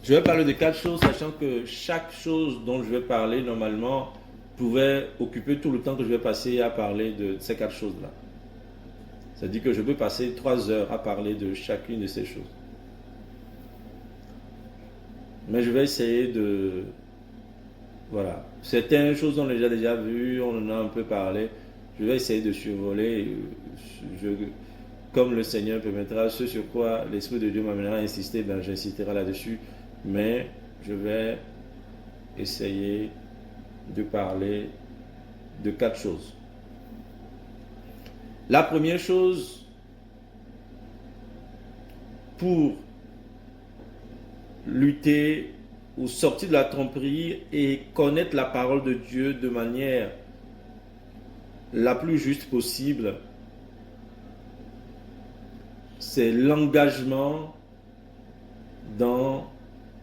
Je vais parler de 4 choses, sachant que chaque chose dont je vais parler, normalement, pouvait occuper tout le temps que je vais passer à parler de ces 4 choses-là. C'est-à-dire que je peux passer 3 heures à parler de chacune de ces choses. Mais je vais essayer de... Voilà. Certaines choses, on les a déjà vues, on en a un peu parlé. Je vais essayer de survoler. Je, comme le Seigneur permettra, ce sur quoi l'Esprit de Dieu m'amènera à insister, ben j'insisterai là-dessus. Mais je vais essayer de parler de 4 choses. La première chose, pour lutter ou sortir de la tromperie et connaître la parole de Dieu de manière la plus juste possible, c'est l'engagement dans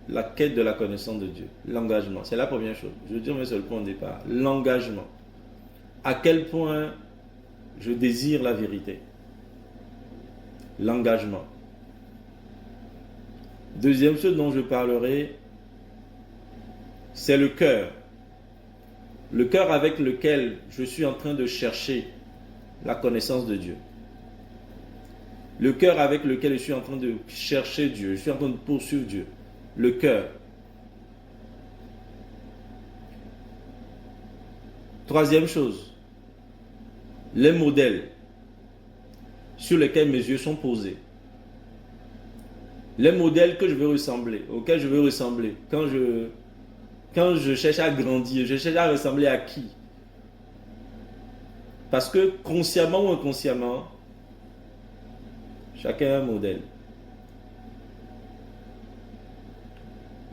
la quête de la connaissance de Dieu. L'engagement, c'est la première chose. Je veux dire, mais c'est le point de départ. L'engagement. À quel point je désire la vérité. L'engagement. Deuxième chose dont je parlerai, c'est le cœur. Le cœur avec lequel je suis en train de chercher la connaissance de Dieu. Le cœur avec lequel je suis en train de chercher Dieu. Je suis en train de poursuivre Dieu. Le cœur. Troisième chose, les modèles sur lesquels mes yeux sont posés. Les modèles que je veux ressembler, auxquels je veux ressembler. Quand je cherche à grandir, je cherche à ressembler à qui? Parce que consciemment ou inconsciemment, chacun a un modèle.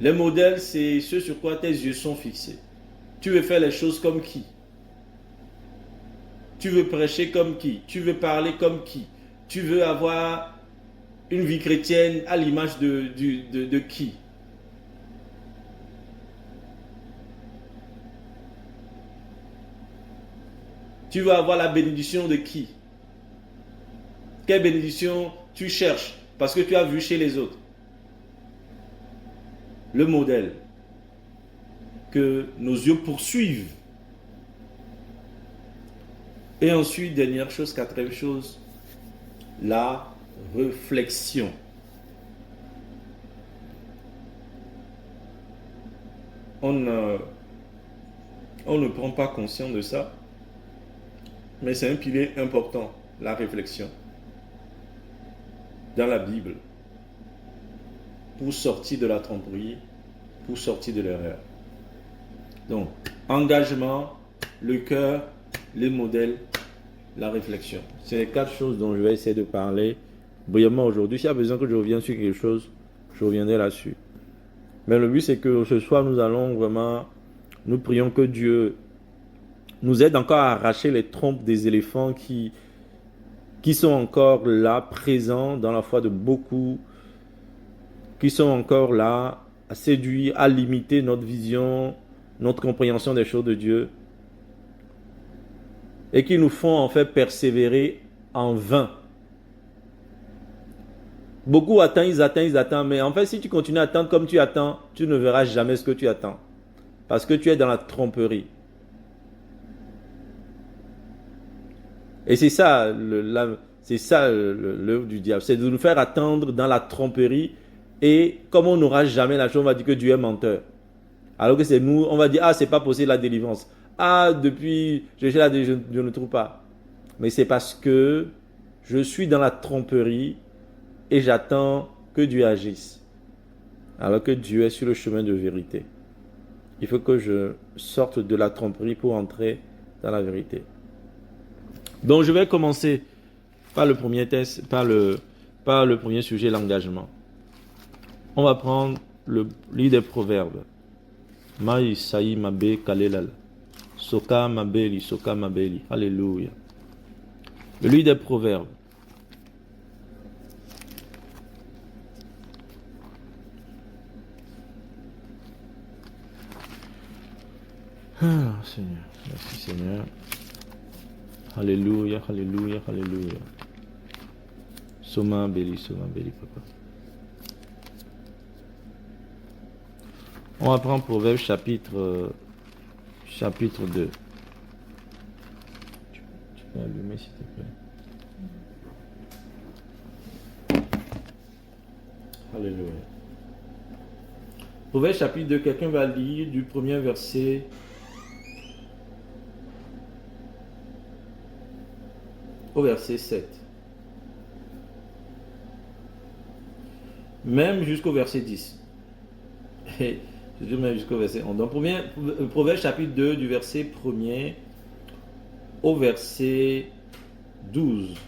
Les modèles, c'est ce sur quoi tes yeux sont fixés. Tu veux faire les choses comme qui? Tu veux prêcher comme qui? Tu veux parler comme qui? Tu veux avoir une vie chrétienne à l'image de qui? Tu veux avoir la bénédiction de qui? Quelle bénédiction tu cherches parce que tu as vu chez les autres? Le modèle que nos yeux poursuivent. Et ensuite, dernière chose, quatrième chose, la réflexion. On ne prend pas conscience de ça, mais c'est un pilier important, la réflexion, dans la Bible, pour sortir de la tromperie, pour sortir de l'erreur. Donc, engagement, le cœur, les modèles, la réflexion. C'est les 4 choses dont je vais essayer de parler brièvement aujourd'hui. S'il y a besoin que je revienne sur quelque chose, je reviendrai là-dessus. Mais le but, c'est que ce soir, nous prions que Dieu nous aide encore à arracher les trompes des éléphants qui sont encore là, présents dans la foi de beaucoup, qui sont encore là, à séduire, à limiter notre vision, notre compréhension des choses de Dieu, et qui nous font en fait persévérer en vain. Beaucoup attendent, ils attendent, mais en fait, si tu continues à attendre comme tu attends, tu ne verras jamais ce que tu attends, parce que tu es dans la tromperie. Et c'est ça l'œuvre du diable, c'est de nous faire attendre dans la tromperie, et comme on n'aura jamais la chose, on va dire que Dieu est menteur. Alors que c'est nous, on va dire, ah, c'est pas possible la délivrance. Ah, depuis, je ne trouve pas. Mais c'est parce que je suis dans la tromperie et j'attends que Dieu agisse. Alors que Dieu est sur le chemin de vérité. Il faut que je sorte de la tromperie pour entrer dans la vérité. Donc je vais commencer par le premier test, par le premier sujet, l'engagement. On va prendre le livre des Proverbes. Maï saï mabe kalelal. Soka mabeli. Alléluia. Le livre des Proverbes. Ah, Seigneur. Merci, Seigneur. Alléluia. Soma beli, papa. On va prendre Proverbe chapitre 2. Tu peux allumer s'il te plaît. Alléluia. Proverbe chapitre 2, quelqu'un va lire du premier verset au verset 7. Même jusqu'au verset 10. Et même jusqu'au verset 11. Donc, Proverbe chapitre 2, du verset 1er au verset 12. Si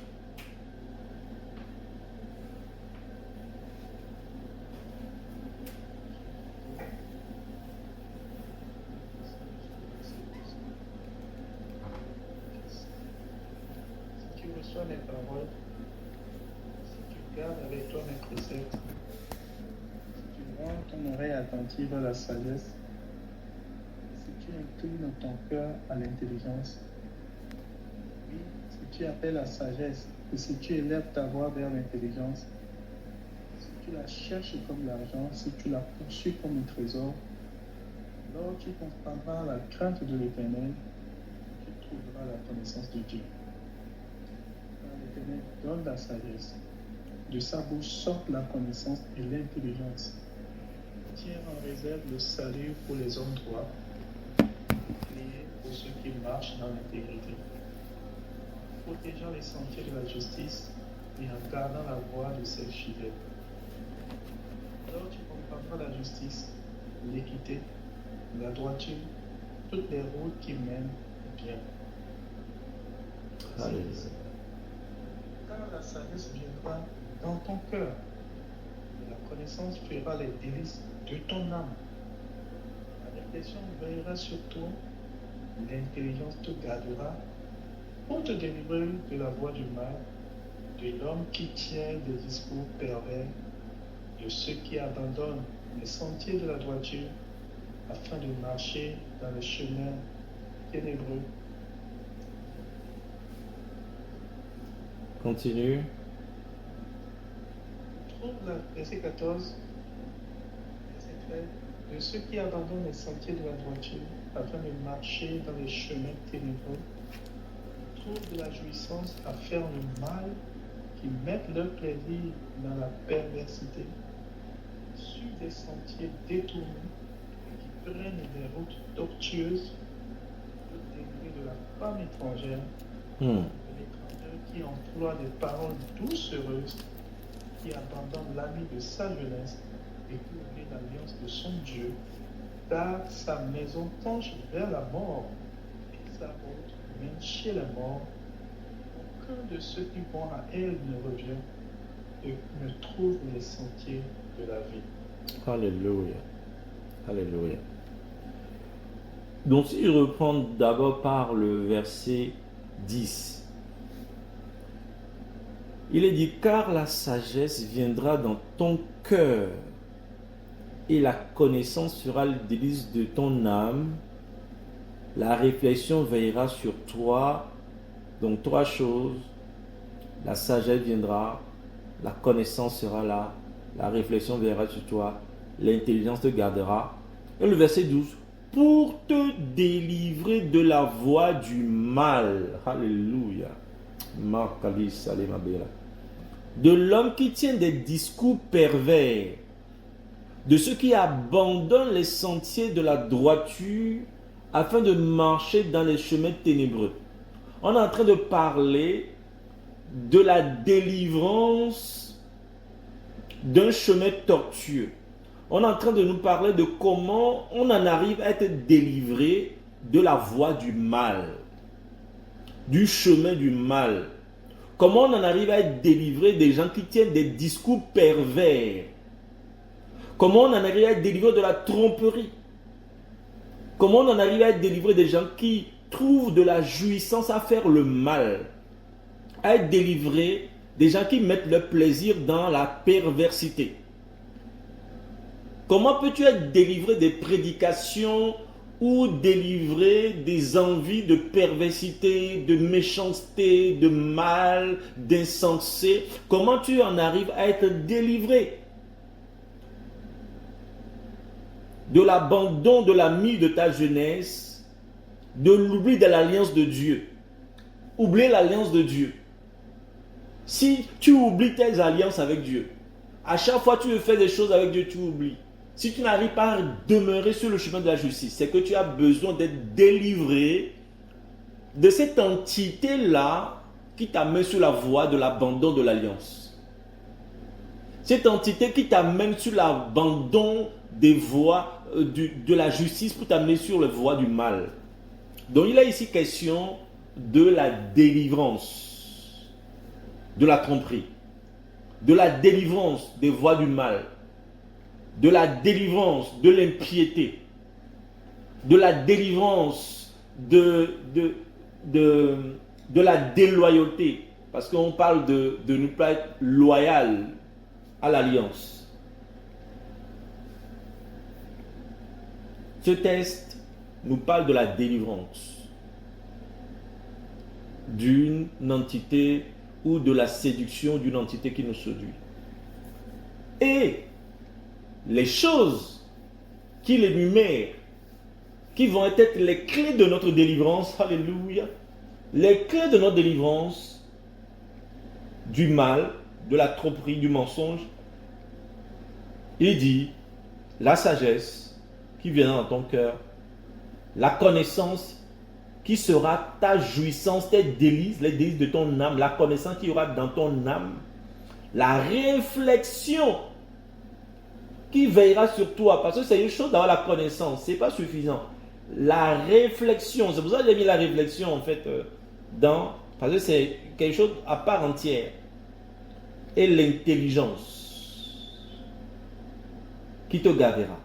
tu reçois mes paroles, si tu gardes avec toi mes préceptes, si tu rends ton oreille attentive à la sagesse, si tu inclines ton cœur à l'intelligence, oui, si tu appelles la sagesse et si tu élèves ta voix vers l'intelligence, si tu la cherches comme l'argent, si tu la poursuis comme un trésor, alors tu comprendras la crainte de l'Éternel, tu trouveras la connaissance de Dieu. Car l'Éternel donne la sagesse, de sa bouche sortent la connaissance et l'intelligence. Tient en réserve le salut pour les hommes droits, priez pour ceux qui marchent dans l'intégrité, protégeant les sentiers de la justice et en gardant la voie de celles fidèles. Alors tu comprendras la justice, l'équité, la droiture, toutes les routes qui mènent au bien. Alléluia. Car la sagesse viendra dans ton cœur, et la connaissance fera les délices de ton âme. La réflexion veillera sur toi, l'intelligence te gardera pour te délivrer de la voie du mal, de l'homme qui tient des discours pervers, de ceux qui abandonnent les sentiers de la droiture afin de marcher dans les chemins ténébreux. Continue. Trouve le verset 14, verset 13, de ceux qui abandonnent les sentiers de la droiture afin de marcher dans les chemins ténébreux. Trouve de la jouissance à faire le mal, qui mettent leur plaisir dans la perversité, suivent des sentiers détournés, qui prennent des routes tortueuses, pour délivrer de la femme étrangère, de l'étranger qui emploie des paroles doucereuses, qui abandonne l'ami de sa jeunesse et qui oublie l'alliance de son Dieu, car sa maison penche vers la mort et sa route mène chez la mort. Aucun de ceux qui vont à elle ne revient et ne trouve les sentiers de la vie. Alléluia. Alléluia. Donc, si je reprends d'abord par le verset 10, il est dit, car la sagesse viendra dans ton cœur et la connaissance sera le délice de ton âme. La réflexion veillera sur toi. Donc, trois choses. La sagesse viendra, la connaissance sera là, la réflexion veillera sur toi, l'intelligence te gardera. Et le verset 12, pour te délivrer de la voie du mal. Alléluia. De l'homme qui tient des discours pervers, de ceux qui abandonnent les sentiers de la droiture afin de marcher dans les chemins ténébreux. On est en train de parler de la délivrance d'un chemin tortueux. On est en train de nous parler de comment on en arrive à être délivré de la voie du mal, du chemin du mal. Comment on en arrive à être délivré des gens qui tiennent des discours pervers. Comment on en arrive à être délivré de la tromperie. Comment on en arrive à être délivré des gens qui trouvent de la jouissance à faire le mal. À être délivré des gens qui mettent leur plaisir dans la perversité. Comment peux-tu être délivré des prédications ou délivré des envies de perversité, de méchanceté, de mal, d'insensé? Comment tu en arrives à être délivré? de l'abandon de l'ami de ta jeunesse, de l'oubli de l'alliance de Dieu. Oublier l'alliance de Dieu. Si tu oublies tes alliances avec Dieu, à chaque fois que tu veux faire des choses avec Dieu, tu oublies. Si tu n'arrives pas à demeurer sur le chemin de la justice, c'est que tu as besoin d'être délivré de cette entité-là qui t'amène sur la voie de l'abandon de l'alliance. Cette entité qui t'amène sur l'abandon des voies de la justice pour t'amener sur les voies du mal. Donc il est ici question de la délivrance, de la tromperie, de la délivrance des voies du mal, de la délivrance de l'impiété, de la délivrance de la déloyauté, parce qu'on parle de ne pas être loyal à l'alliance. Ce texte nous parle de la délivrance d'une entité ou de la séduction d'une entité qui nous séduit. Et les choses qu'il énumère, qui vont être les clés de notre délivrance, alléluia, les clés de notre délivrance du mal, de la tromperie, du mensonge. Il dit la sagesse qui viendra dans ton cœur, la connaissance qui sera ta jouissance, tes délices, les délices de ton âme, la connaissance qui y aura dans ton âme, la réflexion qui veillera sur toi, parce que c'est une chose d'avoir la connaissance, c'est pas suffisant. La réflexion, c'est pour ça que j'ai mis la réflexion en fait parce que c'est quelque chose à part entière. Et l'intelligence qui te gardera.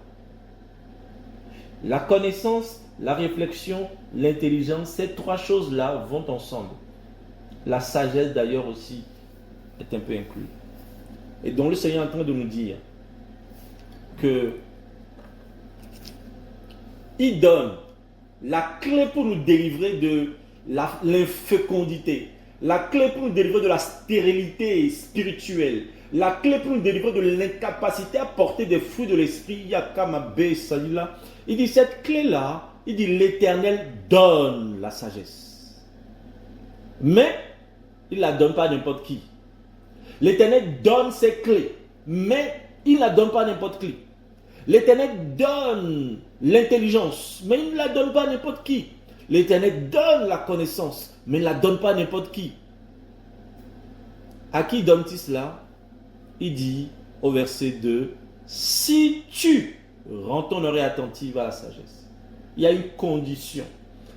La connaissance, la réflexion, l'intelligence, ces trois choses-là vont ensemble. La sagesse d'ailleurs aussi est un peu inclue. Et donc le Seigneur est en train de nous dire que il donne la clé pour nous délivrer de l'infécondité, la clé pour nous délivrer de la stérilité spirituelle, la clé pour nous délivrer de l'incapacité à porter des fruits de l'esprit. Il dit cette clé-là, il dit l'Éternel donne la sagesse. Mais il ne la donne pas à n'importe qui. L'Éternel donne ses clés, mais il ne la donne pas à n'importe qui. L'Éternel donne l'intelligence, mais il ne la donne pas à n'importe qui. L'Éternel donne la connaissance, mais il ne la donne pas à n'importe qui. À qui donne-t-il cela? Il dit au verset 2, si tu rends ton oreille attentive à la sagesse. Il y a une condition.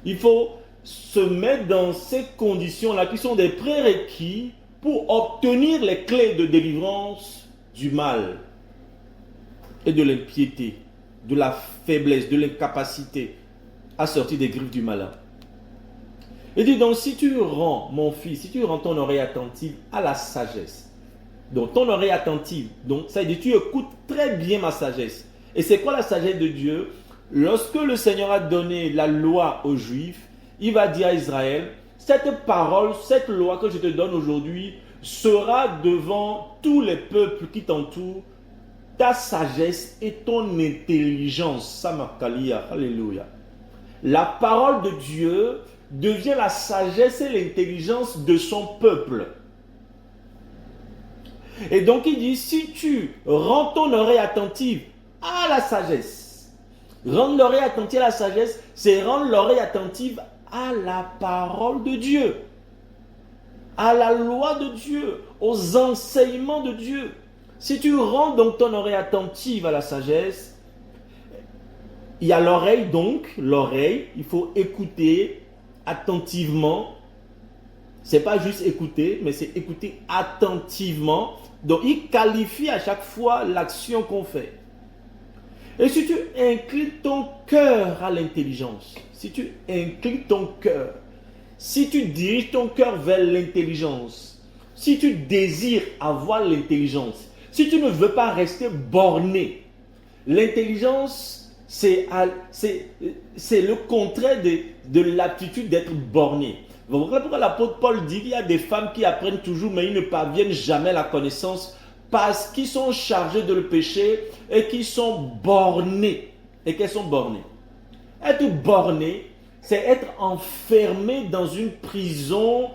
Il faut se mettre dans ces conditions-là qui sont des prérequis pour obtenir les clés de délivrance du mal et de l'impiété, de la faiblesse, de l'incapacité à sortir des griffes du malin. Il dit donc, si tu rends, mon fils, si tu rends ton oreille attentive à la sagesse, donc ton oreille attentive, donc ça veut dire tu écoutes très bien ma sagesse. Et c'est quoi la sagesse de Dieu? Lorsque le Seigneur a donné la loi aux Juifs, il va dire à Israël, cette parole, cette loi que je te donne aujourd'hui sera devant tous les peuples qui t'entourent ta sagesse et ton intelligence. Samakalia, alléluia. La parole de Dieu devient la sagesse et l'intelligence de son peuple. Et donc il dit, si tu rends ton oreille attentive à la sagesse, rendre l'oreille attentive à la sagesse, c'est rendre l'oreille attentive à la parole de Dieu, à la loi de Dieu, aux enseignements de Dieu. Si tu rends donc ton oreille attentive à la sagesse, il y a l'oreille donc, l'oreille, il faut écouter attentivement. C'est pas juste écouter, mais c'est écouter attentivement. Donc il qualifie à chaque fois l'action qu'on fait. Et si tu inclines ton cœur à l'intelligence, si tu inclines ton cœur, si tu diriges ton cœur vers l'intelligence, si tu désires avoir l'intelligence, si tu ne veux pas rester borné, l'intelligence, c'est le contraire de l'aptitude d'être borné. Vous voyez pourquoi l'apôtre Paul dit qu'il y a des femmes qui apprennent toujours, mais ils ne parviennent jamais à la connaissance parce qu'ils sont chargés de le péché et qu'ils sont bornés. et qu'elles sont bornées. Être borné, c'est être enfermé dans une prison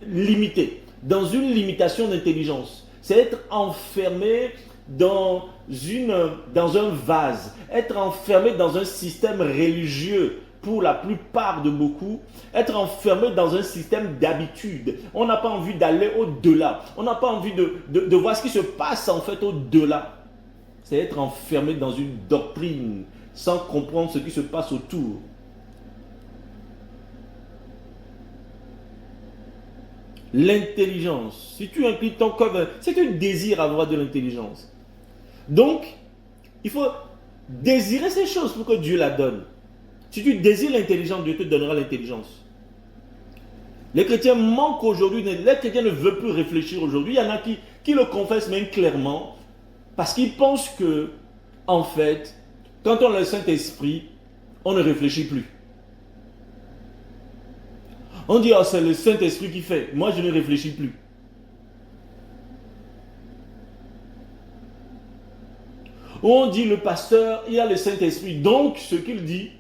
limitée, dans une limitation d'intelligence. C'est être enfermé dans un vase, être enfermé dans un système religieux pour la plupart de beaucoup, être enfermé dans un système d'habitude. On n'a pas envie d'aller au-delà. On n'a pas envie de voir ce qui se passe en fait au-delà. C'est être enfermé dans une doctrine sans comprendre ce qui se passe autour. L'intelligence. Si tu inclines ton cœur, si tu désires avoir de l'intelligence. Donc, il faut désirer ces choses pour que Dieu la donne. Si tu désires l'intelligence, Dieu te donnera l'intelligence. Les chrétiens manquent aujourd'hui, les chrétiens ne veulent plus réfléchir aujourd'hui. Il y en a qui le confessent même clairement parce qu'ils pensent que, en fait, quand on a le Saint-Esprit, on ne réfléchit plus. On dit, oh, c'est le Saint-Esprit qui fait. Moi, je ne réfléchis plus. Ou on dit, le pasteur, il y a le Saint-Esprit. Donc, ce qu'il dit,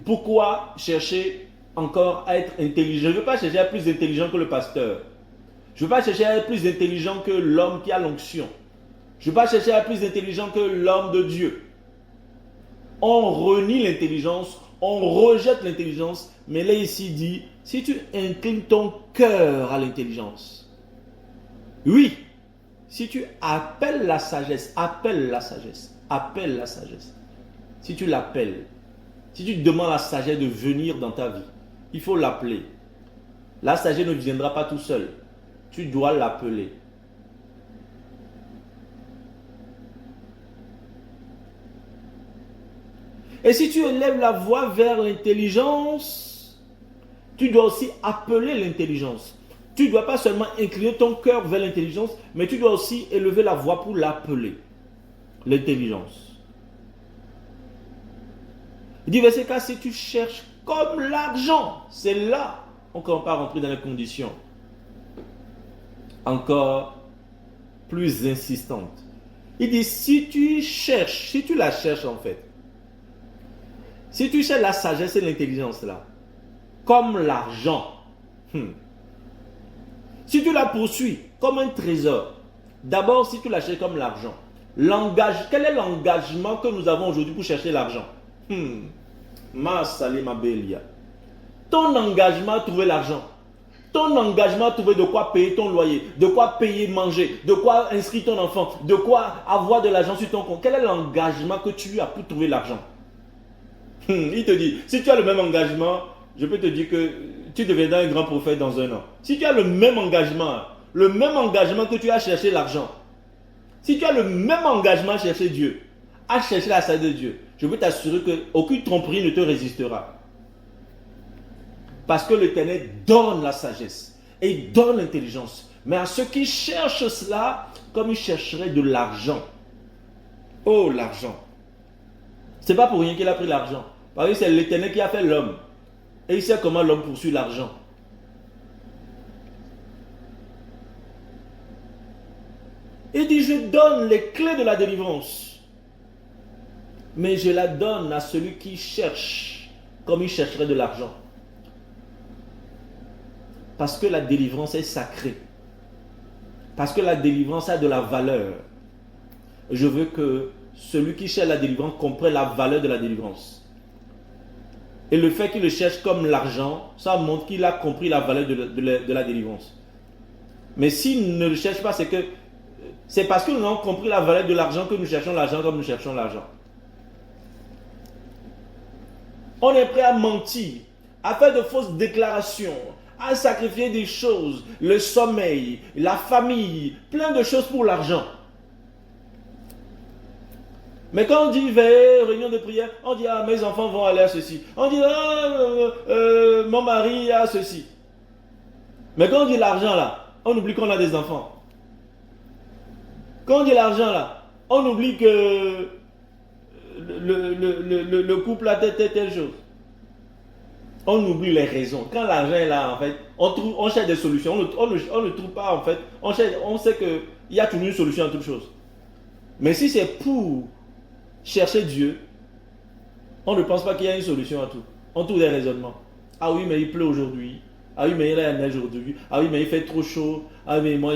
pourquoi chercher encore à être intelligent? Je ne veux pas chercher à être plus intelligent que le pasteur. Je ne veux pas chercher à être plus intelligent que l'homme qui a l'onction. Je ne veux pas chercher à être plus intelligent que l'homme de Dieu. On renie l'intelligence, on rejette l'intelligence, mais là ici dit, si tu inclines ton cœur à l'intelligence, oui, si tu appelles la sagesse, si tu l'appelles, si tu demandes à la sagesse de venir dans ta vie, il faut l'appeler. La sagesse ne viendra pas tout seul, tu dois l'appeler. Et si tu élèves la voix vers l'intelligence, tu dois aussi appeler l'intelligence. Tu ne dois pas seulement incliner ton cœur vers l'intelligence, mais tu dois aussi élever la voix pour l'appeler. L'intelligence. Il dit verset 4, si tu cherches comme l'argent, c'est là qu'on ne peut pas rentrer dans les conditions encore plus insistantes. Il dit si tu cherches, si tu la cherches en fait, si tu cherches la sagesse et l'intelligence là, comme l'argent, si tu la poursuis comme un trésor, d'abord si tu la cherches comme l'argent, quel est l'engagement que nous avons aujourd'hui pour chercher l'argent? Ma salé ma belia. Ton engagement à trouver l'argent, ton engagement à trouver de quoi payer ton loyer, de quoi payer manger, de quoi inscrire ton enfant, de quoi avoir de l'argent sur ton compte. Quel est l'engagement que tu as pour trouver l'argent? Il te dit, si tu as le même engagement, je peux te dire que tu deviendras un grand prophète dans un an. Si tu as le même engagement que tu as cherché l'argent, si tu as le même engagement à chercher Dieu, à chercher la sagesse de Dieu, je peux t'assurer qu'aucune tromperie ne te résistera. Parce que l'Éternel donne la sagesse et il donne l'intelligence. Mais à ceux qui cherchent cela, comme ils chercheraient de l'argent. Oh, l'argent. C'est pas pour rien qu'il a pris l'argent. Parce que c'est l'Éternel qui a fait l'homme. Et il sait comment l'homme poursuit l'argent. Il dit, je donne les clés de la délivrance. Mais je la donne à celui qui cherche, comme il chercherait de l'argent. Parce que la délivrance est sacrée. Parce que la délivrance a de la valeur. Je veux que celui qui cherche la délivrance comprenne la valeur de la délivrance. Et le fait qu'il le cherche comme l'argent, ça montre qu'il a compris la valeur de la délivrance. Mais s'il ne le cherche pas, c'est parce que nous avons compris la valeur de l'argent que nous cherchons l'argent comme nous cherchons l'argent. On est prêt à mentir, à faire de fausses déclarations, à sacrifier des choses, le sommeil, la famille, plein de choses pour l'argent. Mais quand on dit réunion de prière, on dit mes enfants vont aller à ceci. On dit mon mari a ceci. Mais quand on dit l'argent là, on oublie qu'on a des enfants. Quand on dit l'argent là, on oublie que le couple a telle chose. On oublie les raisons. Quand l'argent est là, en fait, on cherche des solutions. On ne trouve pas, en fait. On sait qu'il y a toujours une solution à toute chose. Mais si c'est pour chercher Dieu, On ne pense pas qu'il y a une solution à tout. On trouve des raisonnements. Ah oui, mais il pleut aujourd'hui. Ah oui, mais il y a la neige aujourd'hui. Ah oui, mais il fait trop chaud. Ah mais moi,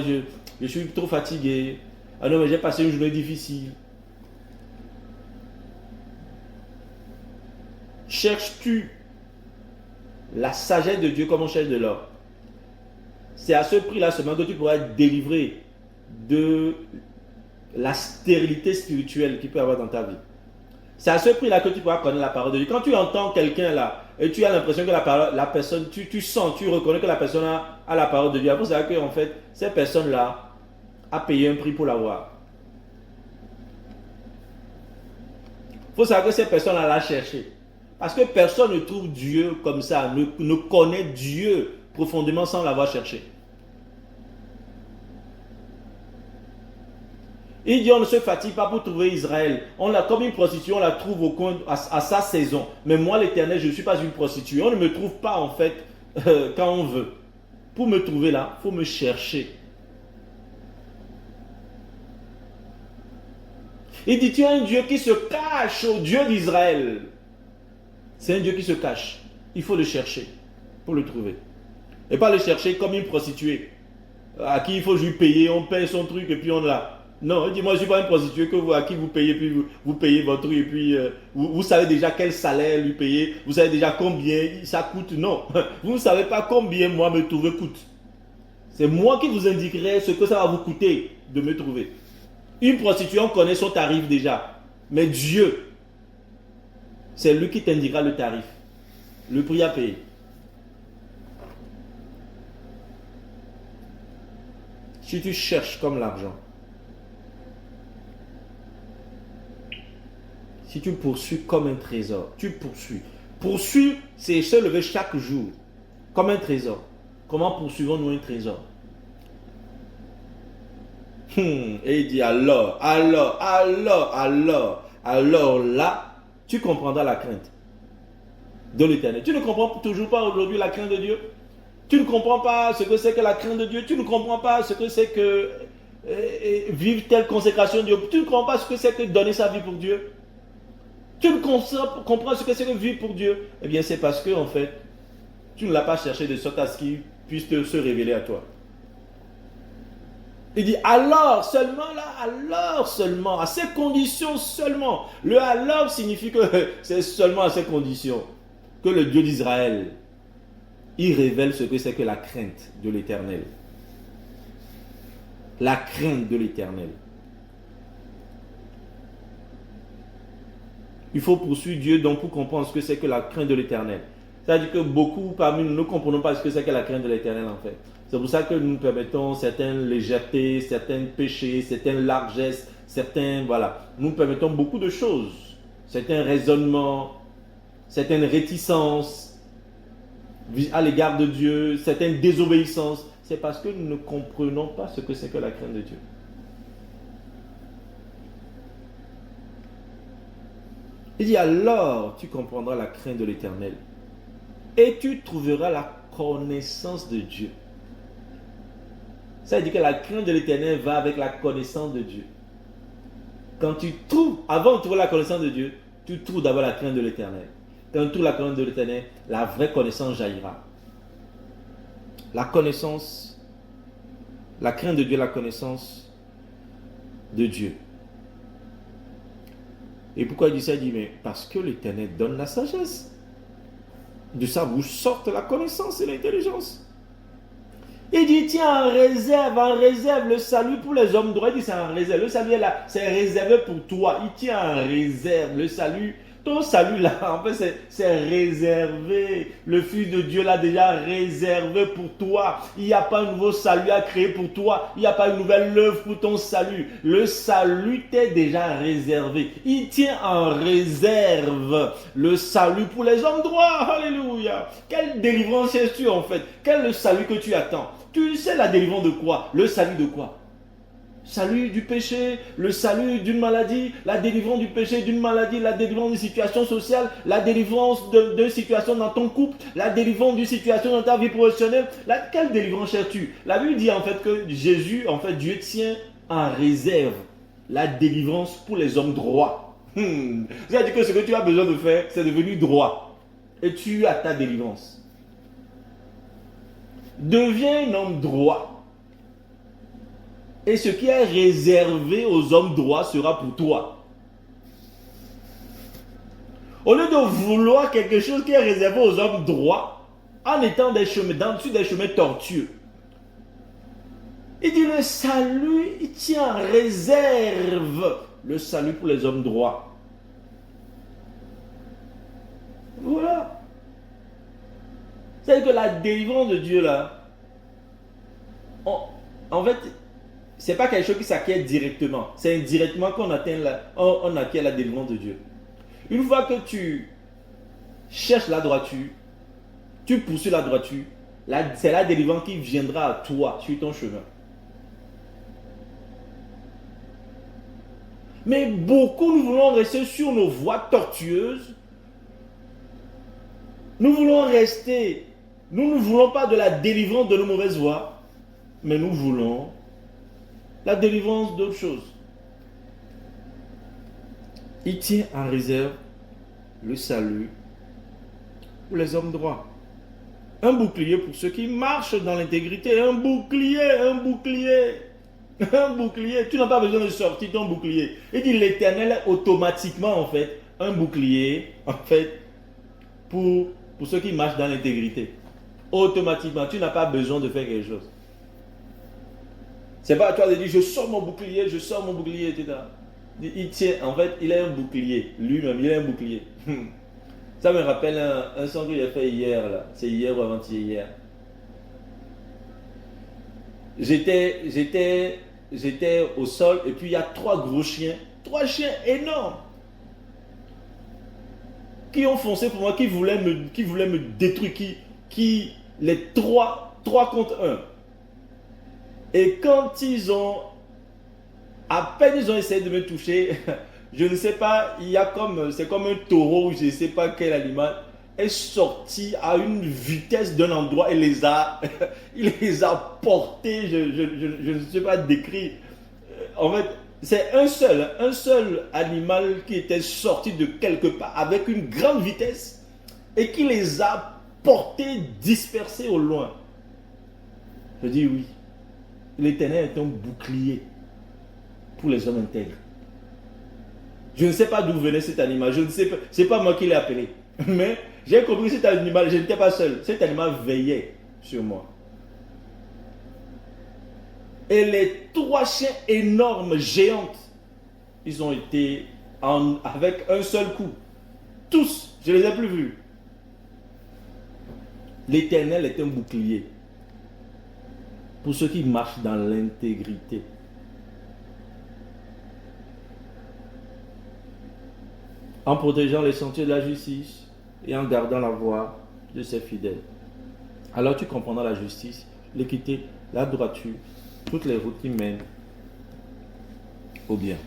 je suis trop fatigué. Ah non, mais j'ai passé une journée difficile. Cherches-tu la sagesse de Dieu comme on cherche de l'or? C'est à ce prix-là seulement que tu pourras être délivré de la stérilité spirituelle qu'il peut y avoir dans ta vie. C'est à ce prix-là que tu pourras connaître la parole de Dieu. Quand tu entends quelqu'un là, et tu as l'impression que la personne, tu sens, tu reconnais que la personne a la parole de Dieu. Après, c'est que en fait, cette personne-là a payé un prix pour l'avoir. Il faut savoir que cette personne-là l'a cherché. Parce que personne ne trouve Dieu comme ça, ne connaît Dieu profondément sans l'avoir cherché. Il dit on ne se fatigue pas pour trouver Israël. On l'a comme une prostituée, on la trouve au coin à sa saison. Mais moi l'Éternel, je ne suis pas une prostituée. On ne me trouve pas en fait quand on veut. Pour me trouver là, il faut me chercher. Il dit tu as un Dieu qui se cache au Dieu d'Israël. C'est un Dieu qui se cache. Il faut le chercher pour le trouver. Et pas le chercher comme une prostituée à qui il faut juste payer, on paye son truc et puis on l'a. Non, il dit moi je ne suis pas une prostituée à qui vous payez, puis vous payez votre truc et puis vous savez déjà quel salaire lui payer, vous savez déjà combien ça coûte. Non, vous ne savez pas combien moi me trouver coûte. C'est moi qui vous indiquerai ce que ça va vous coûter de me trouver. Une prostituée, on connaît son tarif déjà. Mais Dieu, c'est lui qui t'indiquera le tarif, le prix à payer. Si tu cherches comme l'argent, si tu poursuis comme un trésor, tu poursuis. Poursuis, c'est se lever chaque jour comme un trésor. Comment poursuivons-nous un trésor? Et il dit alors là, tu comprendras la crainte de l'Éternel. Tu ne comprends toujours pas aujourd'hui la crainte de Dieu? Tu ne comprends pas ce que c'est que la crainte de Dieu? Tu ne comprends pas ce que c'est que vivre telle consécration de Dieu? Tu ne comprends pas ce que c'est que donner sa vie pour Dieu? Tu ne comprends ce que c'est que vivre pour Dieu? Eh bien, c'est parce que, en fait, tu ne l'as pas cherché de sorte à ce qu'il puisse se révéler à toi. Il dit alors seulement là, alors seulement, à ces conditions seulement. Le alors signifie que c'est seulement à ces conditions que le Dieu d'Israël, il révèle ce que c'est que la crainte de l'Éternel. La crainte de l'Éternel. Il faut poursuivre Dieu donc pour comprendre ce que c'est que la crainte de l'Éternel. C'est-à-dire que beaucoup parmi nous ne comprenons pas ce que c'est que la crainte de l'Éternel en fait. C'est pour ça que nous permettons certaines légèretés, certains péchés, certaines largesses, nous permettons beaucoup de choses, certains raisonnements, certaines réticences à l'égard de Dieu, certaines désobéissances. C'est parce que nous ne comprenons pas ce que c'est que la crainte de Dieu. Il dit alors tu comprendras la crainte de l'Éternel et tu trouveras la connaissance de Dieu. Ça veut dire que la crainte de l'Éternel va avec la connaissance de Dieu. Quand tu trouves, avant de trouver la connaissance de Dieu, tu trouves d'abord la crainte de l'Éternel. Quand tu trouves la crainte de l'Éternel, la vraie connaissance jaillira. La connaissance, la crainte de Dieu, la connaissance de Dieu. Et pourquoi il dit ça? Il dit, mais parce que l'Éternel donne la sagesse. De sa bouche sortent la connaissance et l'intelligence. Il dit, tiens, en réserve le salut pour les hommes droits. Il dit, c'est en réserve. Le salut est là, c'est réservé pour toi. Il tient en réserve le salut. Ton salut là, en fait, c'est réservé. Le Fils de Dieu l'a déjà réservé pour toi. Il n'y a pas un nouveau salut à créer pour toi. Il n'y a pas une nouvelle œuvre pour ton salut. Le salut t'est déjà réservé. Il tient en réserve le salut pour les hommes droits. Alléluia. Quelle délivrance es-tu en fait? Quel est le salut que tu attends? Tu sais la délivrance de quoi? Le salut de quoi? Salut du péché, le salut d'une maladie, la délivrance du péché, d'une maladie, la délivrance d'une situation sociale, la délivrance d'une situation dans ton couple, la délivrance d'une situation dans ta vie professionnelle. Quelle délivrance cherches-tu? La Bible dit en fait que Jésus, en fait Dieu tient en réserve la délivrance pour les hommes droits. C'est-à-dire que ce que tu as besoin de faire, c'est devenu droit. Et tu as ta délivrance. Deviens un homme droit. Et ce qui est réservé aux hommes droits sera pour toi. Au lieu de vouloir quelque chose qui est réservé aux hommes droits, en étant dans des chemins tortueux, il dit le salut, il tient en réserve le salut pour les hommes droits. Voilà. C'est-à-dire que la délivrance de Dieu là, en fait, c'est pas quelque chose qui s'acquiert directement. C'est indirectement qu'on on acquiert la délivrance de Dieu. Une fois que tu cherches la droiture, tu poursuis la droiture, c'est la délivrance qui viendra à toi sur ton chemin. Mais beaucoup, nous voulons rester sur nos voies tortueuses. Nous ne voulons pas de la délivrance de nos mauvaises voies, mais nous voulons la délivrance d'autres choses. Il tient en réserve le salut pour les hommes droits. Un bouclier pour ceux qui marchent dans l'intégrité. Un bouclier. Un bouclier. Tu n'as pas besoin de sortir ton bouclier. Il dit l'Éternel est automatiquement en fait un bouclier en fait pour ceux qui marchent dans l'intégrité. Automatiquement, tu n'as pas besoin de faire quelque chose. C'est pas à toi de dire je sors mon bouclier, etc. Il tient, en fait, il a un bouclier. Lui-même, il a un bouclier. Ça me rappelle un son qu'il a fait hier, là. C'est hier ou avant-hier. J'étais au sol et puis il y a 3 gros chiens. 3 chiens énormes. Qui ont foncé pour moi, qui voulaient me détruire, les 3 contre 1. Et quand à peine ils ont essayé de me toucher, je ne sais pas, c'est comme un taureau, je ne sais pas quel animal, est sorti à une vitesse d'un endroit et il les a portés, je ne sais pas décrire. En fait, c'est un seul animal qui était sorti de quelque part avec une grande vitesse et qui les a portés, dispersés au loin. Je dis oui. L'Éternel est un bouclier pour les hommes intègres. Je ne sais pas d'où venait cet animal. Je ne sais pas. C'est pas moi qui l'ai appelé. Mais j'ai compris que cet animal, je n'étais pas seul. Cet animal veillait sur moi. Et les 3 chiens énormes, géantes, ils ont été avec un seul coup. Tous, je ne les ai plus vus. L'Éternel est un bouclier pour ceux qui marchent dans l'intégrité. En protégeant les sentiers de la justice et en gardant la voie de ses fidèles. Alors tu comprendras la justice, l'équité, la droiture, toutes les routes qui mènent au bien.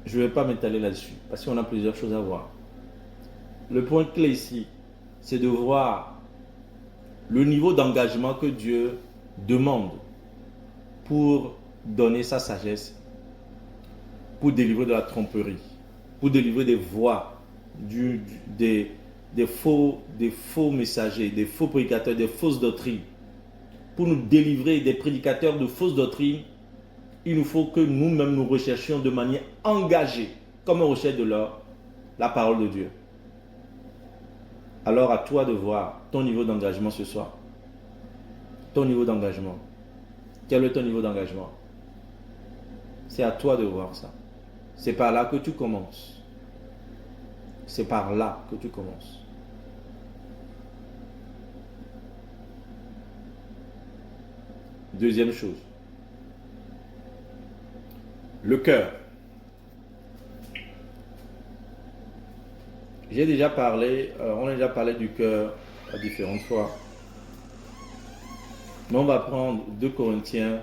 Je ne vais pas m'étaler là-dessus parce qu'on a plusieurs choses à voir. Le point clé ici, c'est de voir le niveau d'engagement que Dieu demande pour donner sa sagesse, pour délivrer de la tromperie, pour délivrer des voix, des faux messagers, des faux prédicateurs, des fausses doctrines. Pour nous délivrer des prédicateurs de fausses doctrines, il nous faut que nous-mêmes nous recherchions de manière engagée, comme on recherche de l'or, la parole de Dieu. Alors à toi de voir ton niveau d'engagement ce soir. Ton niveau d'engagement. Quel est ton niveau d'engagement? C'est à toi de voir ça. C'est par là que tu commences. C'est par là que tu commences. Deuxième chose. Le cœur. On a déjà parlé du cœur à différentes fois. Mais on va prendre 2 Corinthiens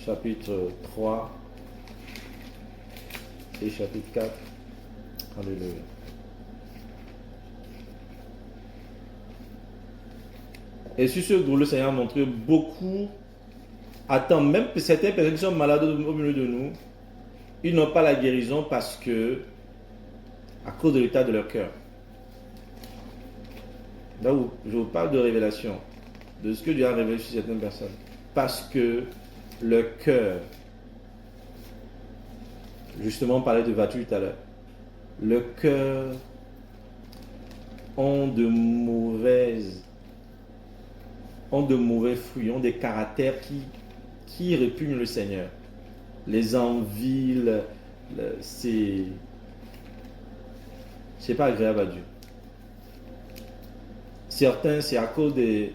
chapitre 3 et chapitre 4. Alléluia. Et sur ce groupe, le Seigneur a montré beaucoup Attends, même que certaines personnes qui sont malades au milieu de nous, ils n'ont pas la guérison parce que, à cause de l'état de leur cœur. Là où je vous parle de révélation, de ce que Dieu a révélé sur certaines personnes. Parce que le cœur, justement on parlait de voiture tout à l'heure, le cœur ont de mauvais fruits, ont des caractères qui répugnent le Seigneur. Les envies, c'est pas agréable à Dieu. Certains, c'est à cause des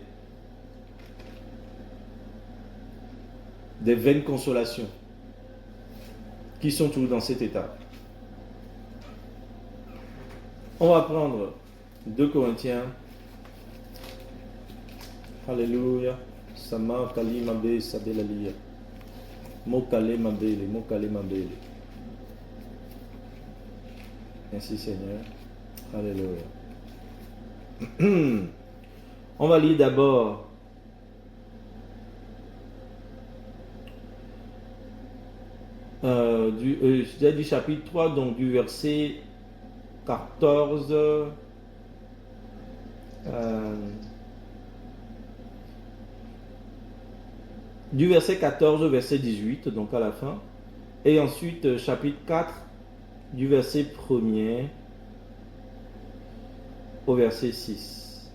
vaines consolations qui sont toujours dans cet état. On va prendre 2 Corinthiens. Alléluia. Sama kali mabe sabelalia. Mokale mabele, mokale mabele. Merci Seigneur. Alléluia. On va lire d'abord du chapitre 3, donc du verset 14 du verset 14 au verset 18, donc à la fin, et ensuite chapitre 4 du verset 1er au verset 6.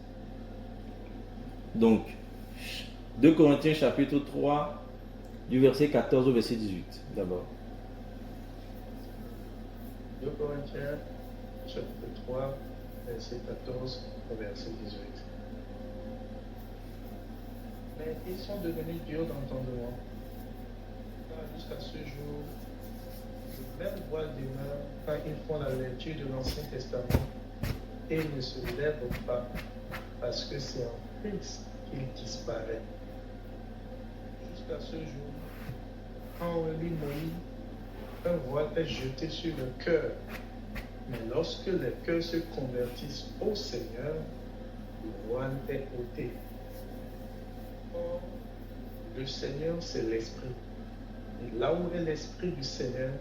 Donc 2 Corinthiens chapitre 3 du verset 14 au verset 18 d'abord. 2 Corinthiens chapitre 3 verset 14 au verset 18. Mais ils sont devenus durs d'entendement, car jusqu'à ce jour, le même voile demeure quand ils font la lecture de l'Ancien Testament et ils ne se lèvent pas, parce que c'est en Christ qu'il disparaît. Jusqu'à ce jour, quand on lit Moïse, un voile est jeté sur le cœur, mais lorsque les cœurs se convertissent au Seigneur, le voile est ôté. Or, le Seigneur, c'est l'Esprit. Et là où est l'Esprit du Seigneur,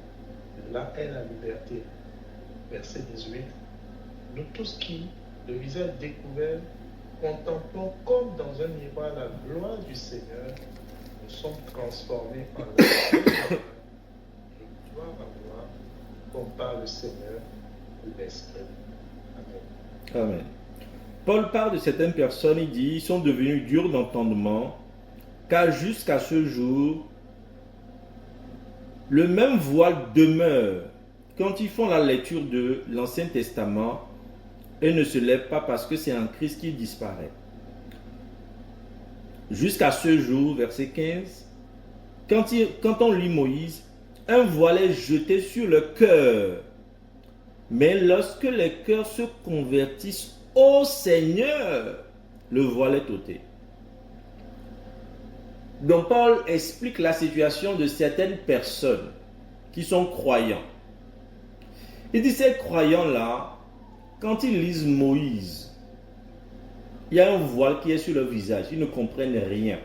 là est la liberté. Verset 18. Nous tous qui, le visage découvert, contemplons comme dans un miroir la gloire du Seigneur, nous sommes transformés en la gloire à gloire, comme par le Seigneur l'Esprit. Amen. Amen. Paul parle de certaines personnes, il dit, ils sont devenus durs d'entendement, car jusqu'à ce jour, le même voile demeure quand ils font la lecture de l'Ancien Testament et ne se lèvent pas parce que c'est en Christ qu'il disparaît. Jusqu'à ce jour, verset 15, quand on lit Moïse, un voile est jeté sur le cœur. Mais lorsque les cœurs se convertissent au Seigneur, le voile est ôté. Donc Paul explique la situation de certaines personnes qui sont croyants. Il dit ces croyants-là, quand ils lisent Moïse, il y a un voile qui est sur leur visage. Ils ne comprennent rien.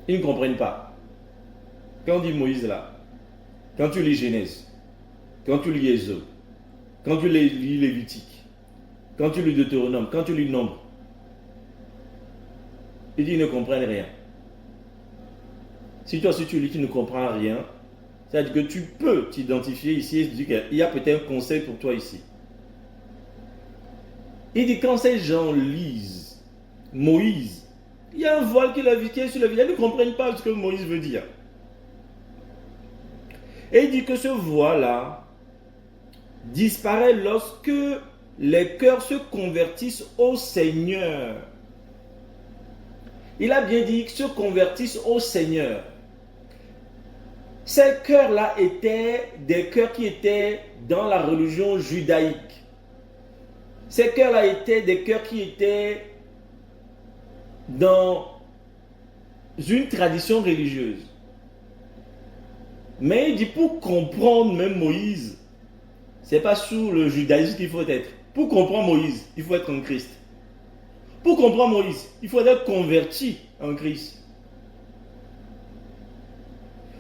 Ils ne comprennent pas. Quand on dit Moïse là, quand tu lis Genèse, quand tu lis Exode, quand tu lis Lévitique, quand tu lis Deutéronome, quand tu lis Nombre, il dit ils ne comprennent rien. Si tu lis, tu ne comprends rien, c'est-à-dire que tu peux t'identifier ici et dire qu'il y a peut-être un conseil pour toi ici. Il dit quand ces gens lisent Moïse, il y a un voile qui est sur le visage, ils ne comprennent pas ce que Moïse veut dire. Et il dit que ce voile-là disparaît lorsque les cœurs se convertissent au Seigneur. Il a bien dit qu'ils se convertissent au Seigneur. Ces cœurs-là étaient des cœurs qui étaient dans la religion judaïque. Ces cœurs-là étaient des cœurs qui étaient dans une tradition religieuse. Mais il dit pour comprendre même Moïse, ce n'est pas sous le judaïsme qu'il faut être. Pour comprendre Moïse, il faut être en Christ. Pour comprendre Moïse, il faut être converti en Christ.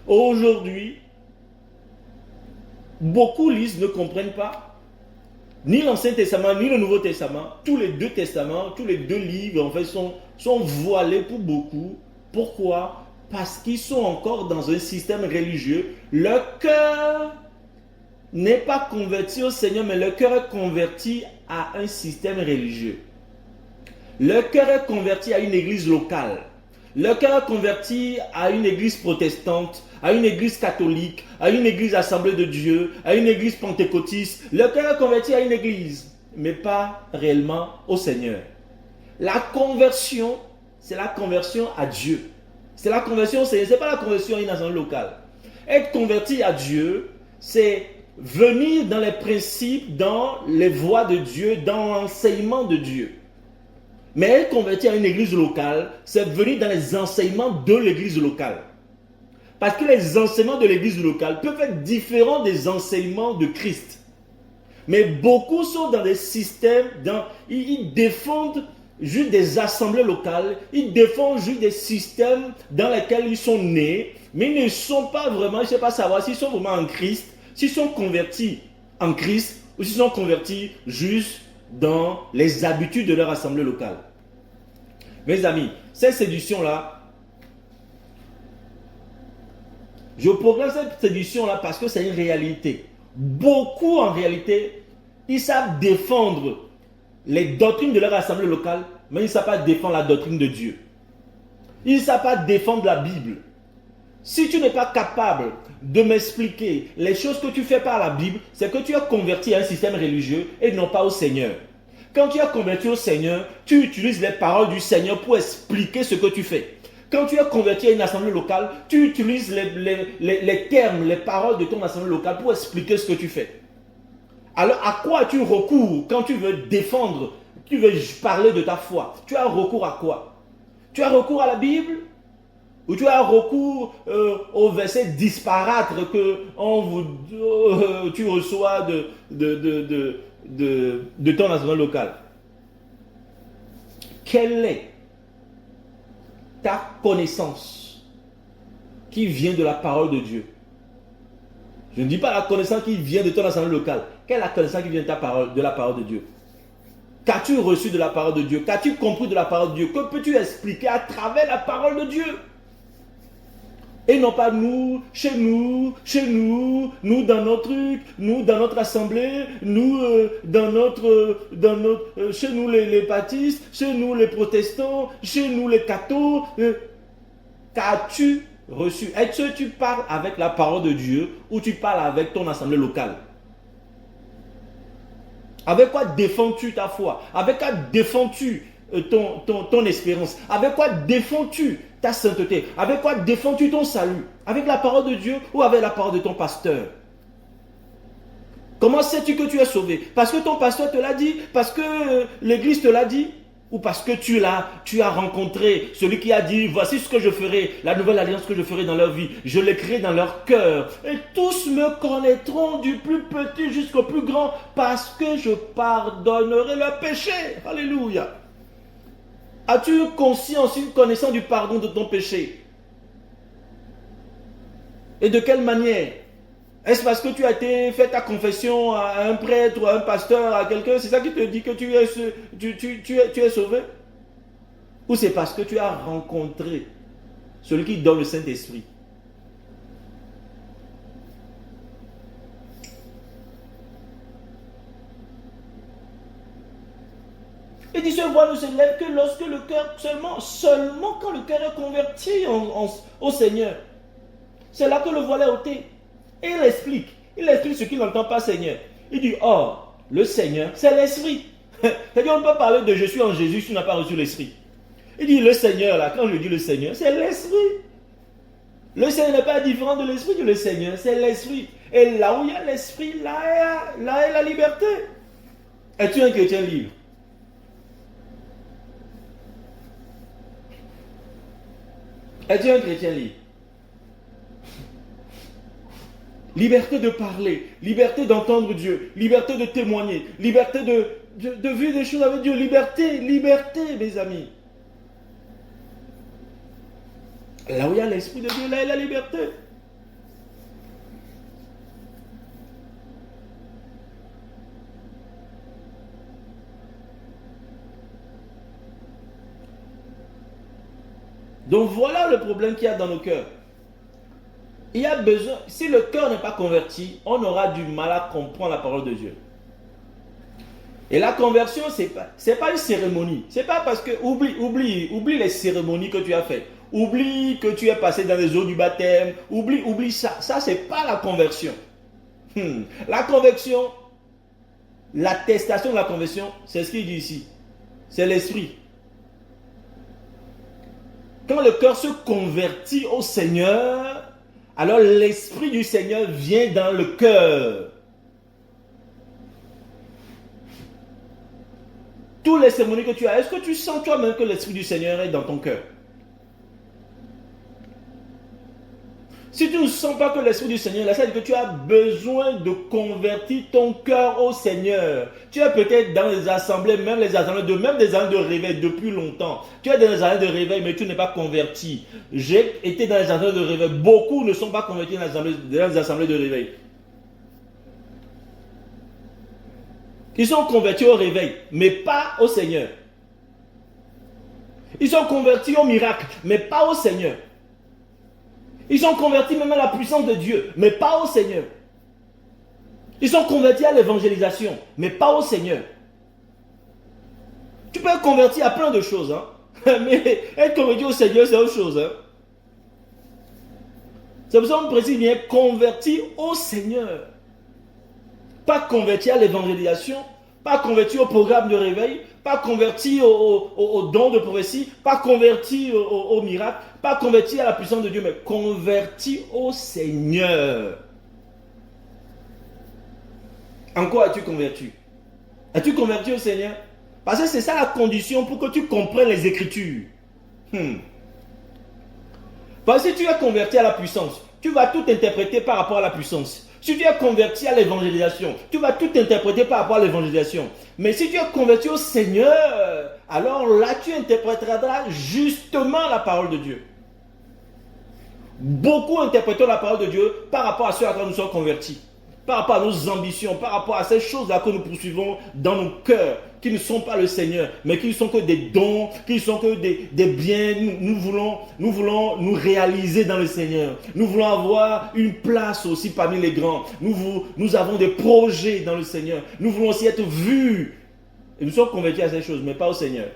Aujourd'hui, beaucoup lisent, ne comprennent pas ni l'Ancien Testament, ni le Nouveau Testament. Tous les deux testaments, tous les deux livres, en fait, sont voilés pour beaucoup. Pourquoi? Parce qu'ils sont encore dans un système religieux. Leur cœur n'est pas converti au Seigneur, mais leur cœur est converti à un système religieux. Leur cœur est converti à une église locale. Leur cœur est converti à une église protestante, à une église catholique, à une église assemblée de Dieu, à une église pentecôtiste. Leur cœur est converti à une église, mais pas réellement au Seigneur. La conversion, c'est la conversion à Dieu. C'est la conversion au Seigneur, ce n'est pas la conversion à une assemblée locale. Être converti à Dieu, c'est venir dans les principes, dans les voies de Dieu, dans l'enseignement de Dieu. Mais être converti à une église locale, c'est venir dans les enseignements de l'église locale. Parce que les enseignements de l'église locale peuvent être différents des enseignements de Christ. Mais beaucoup sont dans des systèmes, ils défendent juste des assemblées locales, ils défendent juste des systèmes dans lesquels ils sont nés, mais ils ne sont pas vraiment, je ne sais pas savoir s'ils sont vraiment en Christ, s'ils sont convertis en Christ, ou s'ils sont convertis juste dans les habitudes de leur assemblée locale. Mes amis, cette séduction-là, je proclame cette séduction-là parce que c'est une réalité. Beaucoup, en réalité, ils savent défendre les doctrines de leur assemblée locale, mais ils ne savent pas défendre la doctrine de Dieu. Ils ne savent pas défendre la Bible. Si tu n'es pas capable de m'expliquer les choses que tu fais par la Bible, c'est que tu es converti à un système religieux et non pas au Seigneur. Quand tu es converti au Seigneur, tu utilises les paroles du Seigneur pour expliquer ce que tu fais. Quand tu es converti à une assemblée locale, tu utilises les termes, les paroles de ton assemblée locale pour expliquer ce que tu fais. Alors, à quoi as-tu recours quand tu veux défendre, tu veux parler de ta foi? Tu as recours à quoi? Tu as recours à la Bible? Ou tu as recours aux versets disparates que tu reçois de ton assemblée locale? Quelle est ta connaissance qui vient de la parole de Dieu? Je ne dis pas la connaissance qui vient de ton assemblée locale. Quelle est la connaissance qui vient de la parole de Dieu? Qu'as-tu reçu de la parole de Dieu? Qu'as-tu compris de la parole de Dieu? Que peux-tu expliquer à travers la parole de Dieu? Et non pas nous, nous dans notre truc, nous dans notre assemblée, nous chez nous les baptistes, chez nous les protestants, chez nous les cathos. Qu'as-tu reçu? Est-ce que tu parles avec la parole de Dieu ou tu parles avec ton assemblée locale? Avec quoi défends-tu ta foi? Avec quoi défends-tu ton espérance? Avec quoi défends-tu ta sainteté? Avec quoi défends-tu ton salut? Avec la parole de Dieu ou avec la parole de ton pasteur? Comment sais-tu que tu es sauvé? Parce que ton pasteur te l'a dit? Parce que l'église te l'a dit? Ou parce que tu as rencontré celui qui a dit, voici ce que je ferai, la nouvelle alliance que je ferai dans leur vie, je l'écrirai dans leur cœur, et tous me connaîtront du plus petit jusqu'au plus grand, parce que je pardonnerai leurs péchés. Alléluia. As-tu une conscience, une connaissance du pardon de ton péché? Et de quelle manière? Est-ce parce que tu as été fait ta confession à un prêtre ou à un pasteur, à quelqu'un, c'est ça qui te dit que tu es sauvé? Ou c'est parce que tu as rencontré celui qui donne le Saint-Esprit? Il dit, ce voile ne se lève que lorsque le cœur, seulement quand le cœur est converti au Seigneur. C'est là que le voile est ôté. Et il explique ce qu'il n'entend pas Seigneur. Il dit, oh, le Seigneur, c'est l'Esprit. C'est-à-dire, on ne peut pas parler de je suis en Jésus si tu n'as pas reçu l'Esprit. Il dit, le Seigneur, là, quand je dis le Seigneur, c'est l'Esprit. Le Seigneur n'est pas différent de l'Esprit, le Seigneur, c'est l'Esprit. Et là où il y a l'Esprit, là est la liberté. Es-tu un chrétien libre? Es-tu un chrétien libre? Liberté de parler, liberté d'entendre Dieu, liberté de témoigner, liberté de vivre des choses avec Dieu, liberté, mes amis. Là où il y a l'Esprit de Dieu, là il y a la liberté. Donc voilà le problème qu'il y a dans nos cœurs. Il y a besoin, si le cœur n'est pas converti, on aura du mal à comprendre la parole de Dieu. Et la conversion, c'est pas une cérémonie. C'est pas parce que, oublie les cérémonies que tu as faites. Oublie que tu es passé dans les eaux du baptême. Oublie ça. Ça, c'est pas la conversion. La conversion, l'attestation de la conversion, c'est ce qu'il dit ici. C'est l'esprit. Quand le cœur se convertit au Seigneur, alors l'esprit du Seigneur vient dans le cœur. Tous les cérémonies que tu as, est-ce que tu sens toi-même que l'esprit du Seigneur est dans ton cœur? Si tu ne sens pas que l'esprit du Seigneur est là, c'est que tu as besoin de convertir ton cœur au Seigneur. Tu es peut-être dans les assemblées, même des assemblées de réveil depuis longtemps. Tu es dans les assemblées de réveil, mais tu n'es pas converti. J'ai été dans les assemblées de réveil. Beaucoup ne sont pas convertis dans les assemblées de réveil. Ils sont convertis au réveil, mais pas au Seigneur. Ils sont convertis au miracle, mais pas au Seigneur. Ils sont convertis même à la puissance de Dieu, mais pas au Seigneur. Ils sont convertis à l'évangélisation, mais pas au Seigneur. Tu peux être converti à plein de choses, hein? Mais être converti au Seigneur, c'est autre chose. Hein? C'est pour ça qu'on précise bien converti au Seigneur. Pas converti à l'évangélisation, pas converti au programme de réveil, pas converti au don de prophétie, pas converti au miracle, pas converti à la puissance de Dieu, mais converti au Seigneur. En quoi as-tu converti? As-tu converti au Seigneur? Parce que c'est ça la condition pour que tu comprennes les Écritures. Parce que si tu es converti à la puissance, tu vas tout interpréter par rapport à la puissance. Si tu es converti à l'évangélisation, tu vas tout interpréter par rapport à l'évangélisation. Mais si tu es converti au Seigneur, alors là tu interpréteras justement la parole de Dieu. Beaucoup interprétons la parole de Dieu par rapport à ce à quoi nous sommes convertis. Par rapport à nos ambitions, par rapport à ces choses-là que nous poursuivons dans nos cœurs, qui ne sont pas le Seigneur, mais qui ne sont que des dons, qui ne sont que des biens. Nous voulons nous réaliser dans le Seigneur. Nous voulons avoir une place aussi parmi les grands. Nous avons des projets dans le Seigneur. Nous voulons aussi être vus. Et nous sommes convertis à ces choses, mais pas au Seigneur.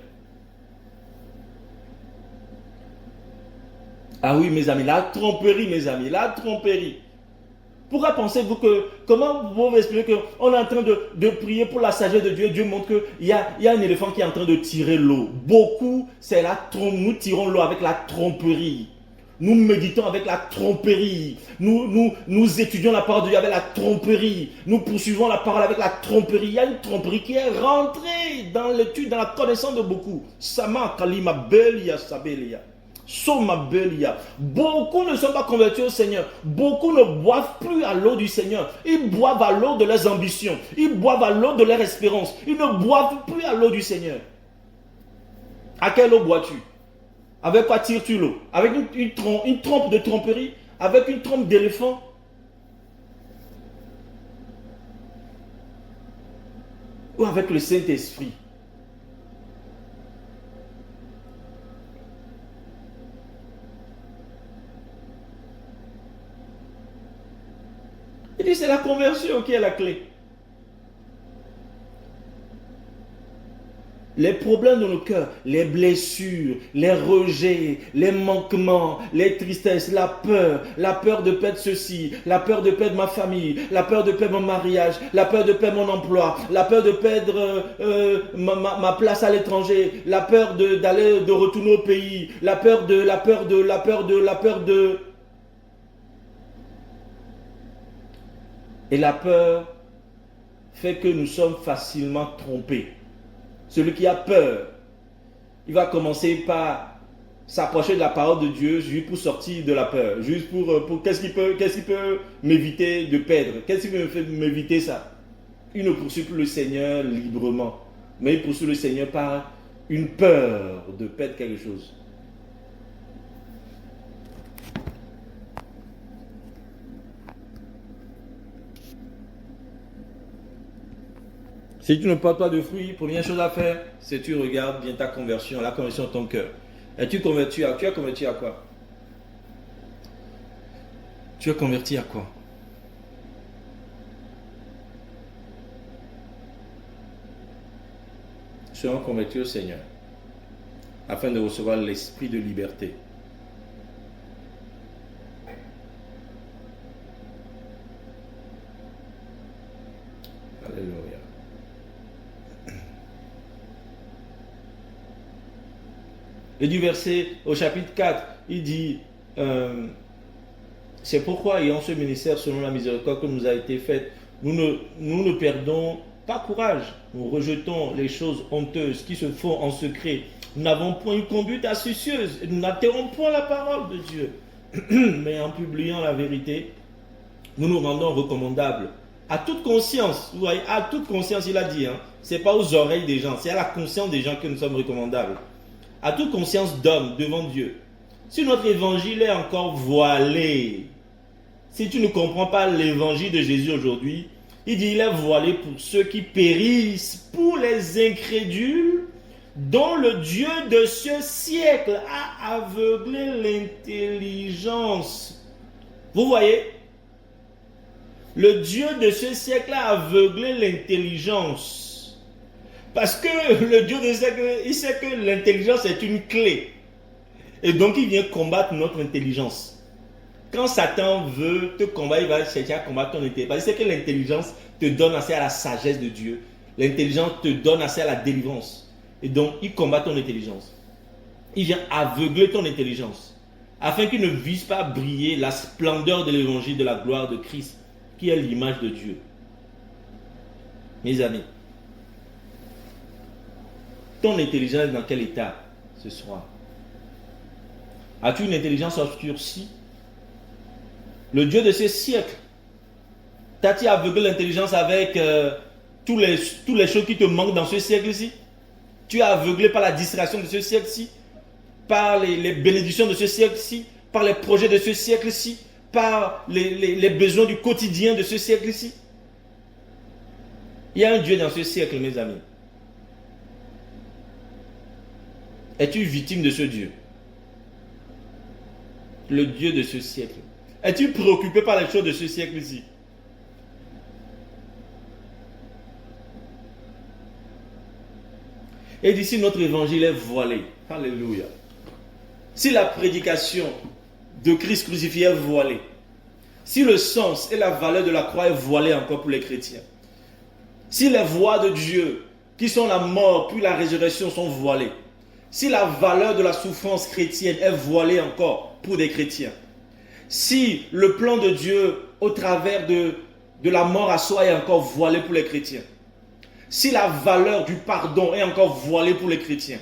Ah oui, mes amis, la tromperie, mes amis, la tromperie. Pourquoi pensez-vous que, comment vous pouvez expliquer qu'on est en train de prier pour la sagesse de Dieu? Dieu montre qu'il y a un éléphant qui est en train de tirer l'eau. Beaucoup, c'est la trompe. Nous tirons l'eau avec la tromperie. Nous méditons avec la tromperie. Nous étudions la parole de Dieu avec la tromperie. Nous poursuivons la parole avec la tromperie. Il y a une tromperie qui est rentrée dans l'étude, dans la connaissance de beaucoup. Sama kalima belia sabelia. Beaucoup ne sont pas convertis au Seigneur. Beaucoup ne boivent plus à l'eau du Seigneur. Ils boivent à l'eau de leurs ambitions. Ils boivent à l'eau de leur espérance. Ils ne boivent plus à l'eau du Seigneur. À quelle eau bois-tu? Avec quoi tires-tu l'eau? Avec une trompe de tromperie? Avec une trompe d'éléphant? Ou avec le Saint-Esprit? Il dit c'est la conversion qui est la clé. Les problèmes de nos cœurs, les blessures, les rejets, les manquements, les tristesses, la peur de perdre ceci, la peur de perdre ma famille, la peur de perdre mon mariage, la peur de perdre mon emploi, la peur de perdre ma place à l'étranger, la peur de retourner au pays, la peur de. Et la peur fait que nous sommes facilement trompés. Celui qui a peur, il va commencer par s'approcher de la parole de Dieu juste pour sortir de la peur. Juste pour qu'est-ce qui peut m'éviter de perdre? Qu'est-ce qui peut m'éviter ça? Il ne poursuit plus le Seigneur librement, mais il poursuit le Seigneur par une peur de perdre quelque chose. Si tu ne portes pas de fruits, première chose à faire, c'est que tu regardes bien ta conversion, la conversion de ton cœur. Es-tu converti à, tu as converti à quoi? Tu es converti à quoi? Soyons convertis au Seigneur, afin de recevoir l'esprit de liberté. Alléluia. Et du verset au chapitre 4, il dit, c'est pourquoi, ayant ce ministère selon la miséricorde que nous a été faite, nous ne perdons pas courage. Nous rejetons les choses honteuses qui se font en secret. Nous n'avons point une conduite astucieuse et nous n'interrompons point la parole de Dieu. Mais en publiant la vérité, nous nous rendons recommandables à toute conscience. Vous voyez, à toute conscience, il a dit, hein, c'est pas aux oreilles des gens, c'est à la conscience des gens que nous sommes recommandables. À toute conscience d'homme devant Dieu. Si notre évangile est encore voilé, si tu ne comprends pas l'évangile de Jésus aujourd'hui, il dit il est voilé pour ceux qui périssent, pour les incrédules, dont le Dieu de ce siècle a aveuglé l'intelligence. Vous voyez? Le Dieu de ce siècle a aveuglé l'intelligence. Parce que le Dieu de ce siècle, il sait que l'intelligence est une clé. Et donc il vient combattre notre intelligence. Quand Satan veut te combattre, il va chercher à combattre ton intelligence. Parce qu'il sait que l'intelligence te donne accès à la sagesse de Dieu. L'intelligence te donne accès à la délivrance. Et donc il combat ton intelligence. Il vient aveugler ton intelligence. Afin qu'il ne vise pas à briller la splendeur de l'évangile de la gloire de Christ, qui est l'image de Dieu. Mes amis, ton intelligence est dans quel état ce soir? As-tu une intelligence obscurcie? Le Dieu de ce siècle t'a-t-il aveuglé l'intelligence avec toutes les choses qui te manquent dans ce siècle-ci? Tu es aveuglé par la distraction de ce siècle-ci, par les bénédictions de ce siècle-ci, par les projets de ce siècle-ci, par les besoins du quotidien de ce siècle-ci. Il y a un Dieu dans ce siècle, mes amis. Es-tu victime de ce Dieu? Le Dieu de ce siècle. Es-tu préoccupé par les choses de ce siècle-ci? Et d'ici notre évangile est voilé. Alléluia. Si la prédication de Christ crucifié est voilée, si le sens et la valeur de la croix est voilée encore pour les chrétiens, si les voies de Dieu, qui sont la mort puis la résurrection, sont voilées, si la valeur de la souffrance chrétienne est voilée encore pour des chrétiens, si le plan de Dieu au travers de la mort à soi est encore voilé pour les chrétiens, si la valeur du pardon est encore voilée pour les chrétiens,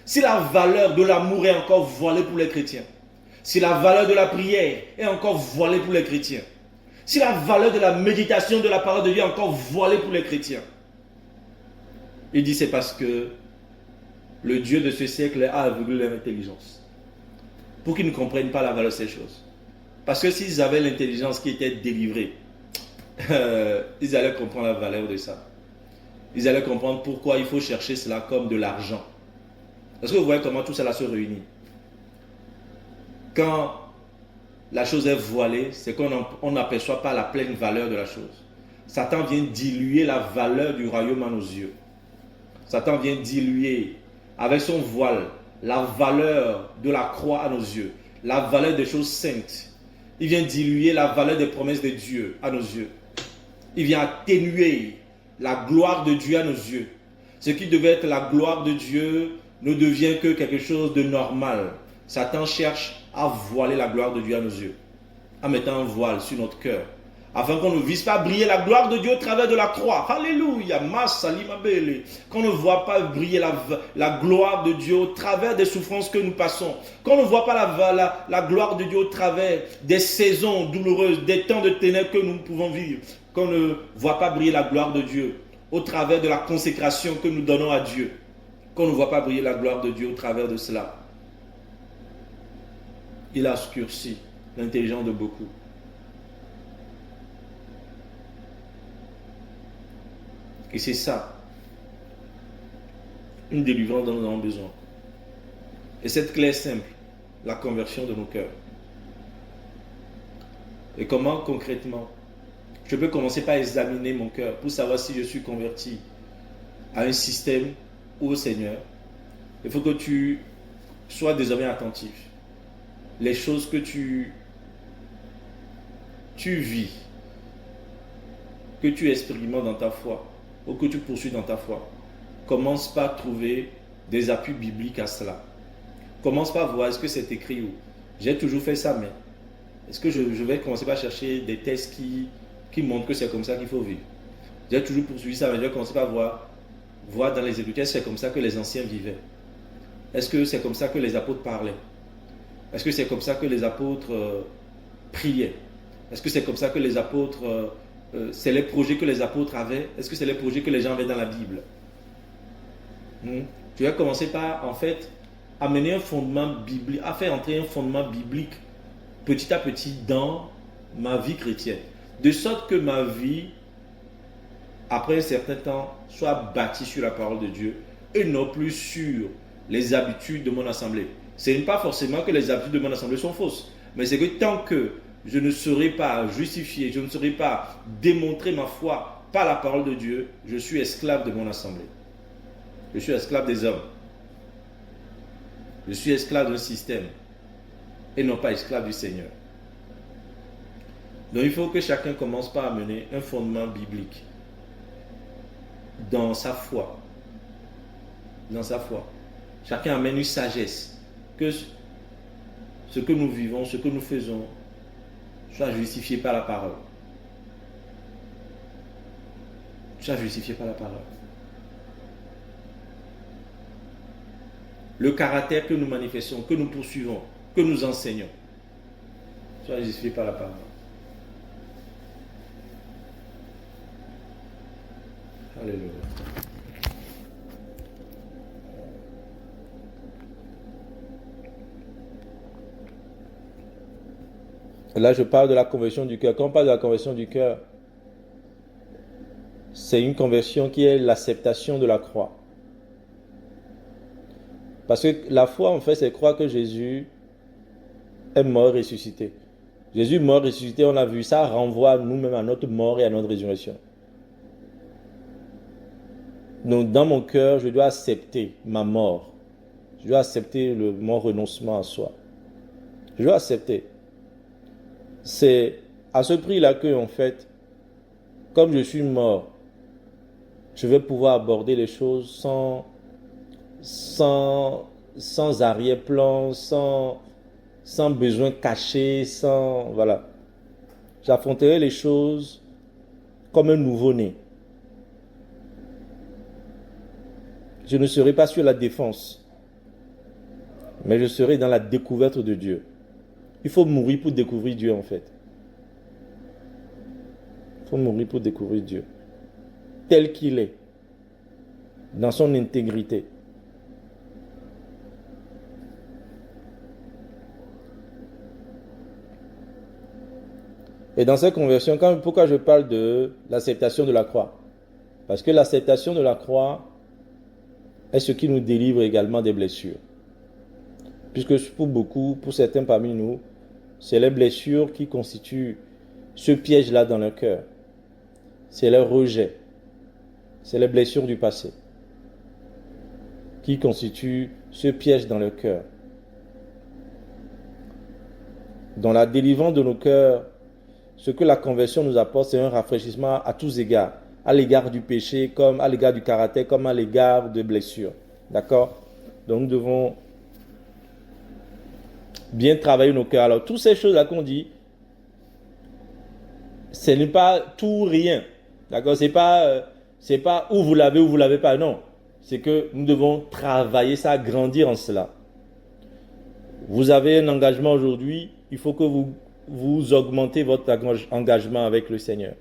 si la valeur de l'amour est encore voilée pour les chrétiens, si la valeur de la prière est encore voilée pour les chrétiens, si la valeur de la méditation de la parole de Dieu est encore voilée pour les chrétiens, il dit c'est parce que le Dieu de ce siècle a aveuglé leur intelligence pour qu'ils ne comprennent pas la valeur de ces choses. Parce que s'ils avaient l'intelligence qui était délivrée, ils allaient comprendre la valeur de ça. Ils allaient comprendre pourquoi il faut chercher cela comme de l'argent. Est-ce que vous voyez comment tout cela se réunit? Quand la chose est voilée, c'est qu'on n'aperçoit pas la pleine valeur de la chose. Satan vient diluer la valeur du royaume à nos yeux. Satan vient diluer avec son voile la valeur de la croix à nos yeux, la valeur des choses saintes. Il vient diluer la valeur des promesses de Dieu à nos yeux. Il vient atténuer la gloire de Dieu à nos yeux. Ce qui devait être la gloire de Dieu ne devient que quelque chose de normal. Satan cherche à voiler la gloire de Dieu à nos yeux, en mettant un voile sur notre cœur, afin qu'on ne vise pas briller la gloire de Dieu au travers de la croix. Alléluia, qu'on ne voit pas briller la gloire de Dieu au travers des souffrances que nous passons, qu'on ne voit pas la gloire de Dieu au travers des saisons douloureuses, des temps de ténèbres que nous pouvons vivre, qu'on ne voit pas briller la gloire de Dieu au travers de la consécration que nous donnons à Dieu, qu'on ne voit pas briller la gloire de Dieu au travers de cela. Il a obscurci l'intelligence de beaucoup. Et c'est ça, une délivrance dont nous avons besoin. Et cette clé est simple, la conversion de nos cœurs. Et comment concrètement? Je peux commencer par examiner mon cœur pour savoir si je suis converti à un système ou au Seigneur. Il faut que tu sois désormais attentif. Les choses que tu vis, que tu expérimentes dans ta foi, ou que tu poursuis dans ta foi, commence par trouver des appuis bibliques à cela. Commence par voir, est-ce que c'est écrit où? J'ai toujours fait ça, mais est-ce que je vais commencer par chercher des textes qui montrent que c'est comme ça qu'il faut vivre? J'ai toujours poursuivi ça, mais je vais commencer par voir dans les Écritures, c'est comme ça que les anciens vivaient. Est-ce que c'est comme ça que les apôtres parlaient? Est-ce que c'est comme ça que les apôtres priaient? Est-ce que c'est comme ça que les apôtres... c'est les projets que les apôtres avaient? Est-ce que c'est les projets que les gens avaient dans la Bible? Tu vas commencer par, en fait, amener un fondement biblique, à faire entrer un fondement biblique petit à petit dans ma vie chrétienne. De sorte que ma vie, après un certain temps, soit bâtie sur la parole de Dieu et non plus sur les habitudes de mon assemblée. Ce n'est pas forcément que les habitudes de mon assemblée sont fausses, mais c'est que tant que je ne saurai pas justifier, je ne saurai pas démontrer ma foi par la parole de Dieu, je suis esclave de mon assemblée. Je suis esclave des hommes. Je suis esclave d'un système et non pas esclave du Seigneur. Donc il faut que chacun commence par amener un fondement biblique dans sa foi. Dans sa foi. Chacun amène une sagesse. Que ce que nous vivons, ce que nous faisons, soit justifié par la parole. Soit justifié par la parole. Le caractère que nous manifestons, que nous poursuivons, que nous enseignons, soit justifié par la parole. Alléluia. Là, je parle de la conversion du cœur. Quand on parle de la conversion du cœur, c'est une conversion qui est l'acceptation de la croix. Parce que la foi, en fait, c'est croire que Jésus est mort et ressuscité. Jésus mort et ressuscité, on a vu ça, renvoie nous-mêmes à notre mort et à notre résurrection. Donc, dans mon cœur, je dois accepter ma mort. Je dois accepter mon renoncement à soi. Je dois accepter. C'est à ce prix-là que, en fait, comme je suis mort, je vais pouvoir aborder les choses sans arrière-plan, sans besoin caché, voilà. J'affronterai les choses comme un nouveau-né. Je ne serai pas sur la défense, mais je serai dans la découverte de Dieu. Il faut mourir pour découvrir Dieu, en fait. Il faut mourir pour découvrir Dieu. Tel qu'il est, dans son intégrité. Et dans cette conversion, pourquoi je parle de l'acceptation de la croix? Parce que l'acceptation de la croix est ce qui nous délivre également des blessures. Puisque pour certains parmi nous, c'est les blessures qui constituent ce piège-là dans leur cœur. C'est le rejet. C'est les blessures du passé qui constituent ce piège dans leur cœur. Dans la délivrance de nos cœurs, ce que la conversion nous apporte, c'est un rafraîchissement à tous égards. À l'égard du péché, comme à l'égard du caractère, comme à l'égard de blessures. D'accord? Donc nous devons bien travailler nos cœurs. Alors, toutes ces choses-là qu'on dit, ce n'est pas tout ou rien. D'accord? C'est pas où vous l'avez pas. Non. C'est que nous devons travailler ça, grandir en cela. Vous avez un engagement aujourd'hui, il faut que vous augmentez votre engagement avec le Seigneur.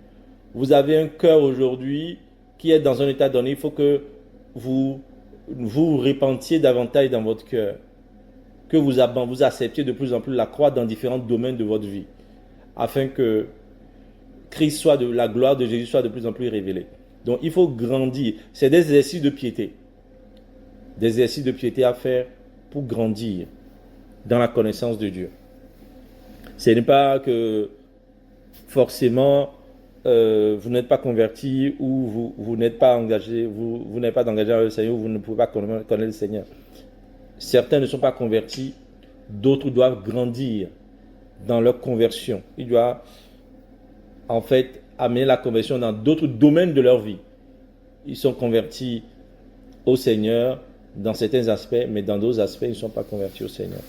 Vous avez un cœur aujourd'hui qui est dans un état donné, il faut que vous répentiez davantage dans votre cœur. Que vous acceptiez de plus en plus la croix dans différents domaines de votre vie, afin que Christ la gloire de Jésus soit de plus en plus révélée. Donc il faut grandir. C'est des exercices de piété. Des exercices de piété à faire pour grandir dans la connaissance de Dieu. Ce n'est pas que forcément vous n'êtes pas converti ou vous n'êtes pas engagé, vous n'êtes pas engagé avec le Seigneur, ou vous ne pouvez pas connaître le Seigneur. Certains ne sont pas convertis, d'autres doivent grandir dans leur conversion. Ils doivent en fait amener la conversion dans d'autres domaines de leur vie. Ils sont convertis au Seigneur dans certains aspects, mais dans d'autres aspects, ils ne sont pas convertis au Seigneur.